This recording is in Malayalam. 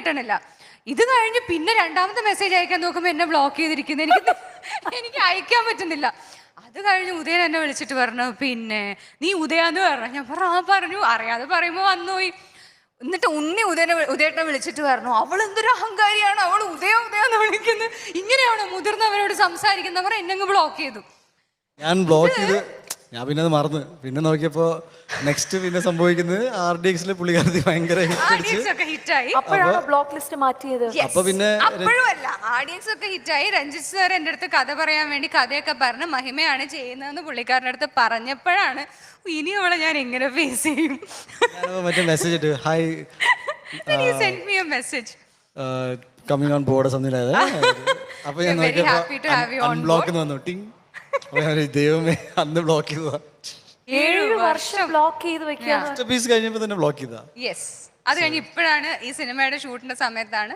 കിട്ടണില്ല. ഇത് കഴിഞ്ഞ് പിന്നെ രണ്ടാമത്തെ മെസ്സേജ് അയക്കാൻ നോക്കുമ്പോൾ എന്നെ ബ്ലോക്ക് ചെയ്തിരിക്കുന്നു. എനിക്ക് അയക്കാൻ പറ്റുന്നില്ല. അത് കഴിഞ്ഞ് ഉദയൻ എന്നെ വിളിച്ചിട്ട് പറഞ്ഞു, പിന്നെ നീ ഉദയാന്ന് പറഞ്ഞു. ഞാൻ പറഞ്ഞു അറിയാതെ പറയുമ്പോൾ വന്നുപോയി. എന്നിട്ട് ഉദയേട്ടനെ വിളിച്ചിട്ട് പറഞ്ഞു, അവൾ എന്തൊരു അഹങ്കാരിയാണ്, അവൾ ഉദയാന്ന് വിളിക്കുന്നത്, ഇങ്ങനെയാണോ മുതിർന്നവരോട് സംസാരിക്കുന്നവർ? എന്നെ ബ്ലോക്ക് ചെയ്തു. ഞാൻ ബ്ലോക്ക് ചെയ്ത് ഞാൻ പിന്നെ അത് മറന്നു. പിന്നെ നോക്കിയപ്പോ നെക്സ്റ്റ് പിന്നെ സംഭവിക്കുന്നത് RDXലെ പുള്ളിക്കാരത്തി ഭയങ്കര ഹിറ്റായി. അപ്പോഴാണ് ബ്ലോക്ക് ലിസ്റ്റ് മാറ്റിയത്. അപ്പൊ പിന്നെ അപ്പോഴുമല്ല, ആഡിയൻസ് ഒക്കെ ഹിറ്റായി. രഞ്ജിത്ത് സാർ എൻ്റെ അടുത്ത് കഥ പറയാൻ വേണ്ടി കഥയൊക്കെ പറഞ്ഞ് മഹിമയാണ് ചെയ്യുന്നതെന്ന് പുള്ളിക്കാരൻ്റെ അടുത്ത് പറഞ്ഞപ്പോഴാണ് ഇനി അവളെ ഞാൻ എങ്ങനെ ഫേസ് ചെയ്യും. മറ്റേ മെസ്സേജ് ഇട്ട് hi message coming on board something. അപ്പൊ ഞാൻ നോക്കിയപ്പോ അൺബ്ലോക്ക് വന്നു. ടിങ്. ദൈവമേ, അന്ന് ബ്ലോക്ക് ചെയ്തതാ. 7 വർഷം ബ്ലോക്ക് ചെയ്ത് വെക്കുക. കഴിഞ്ഞപ്പോ തന്നെ ബ്ലോക്ക് ചെയ്താ. യെസ്. അത് കഴിഞ്ഞ് ഇപ്പോഴാണ് ഈ സിനിമയുടെ ഷൂട്ടിന്റെ സമയത്താണ്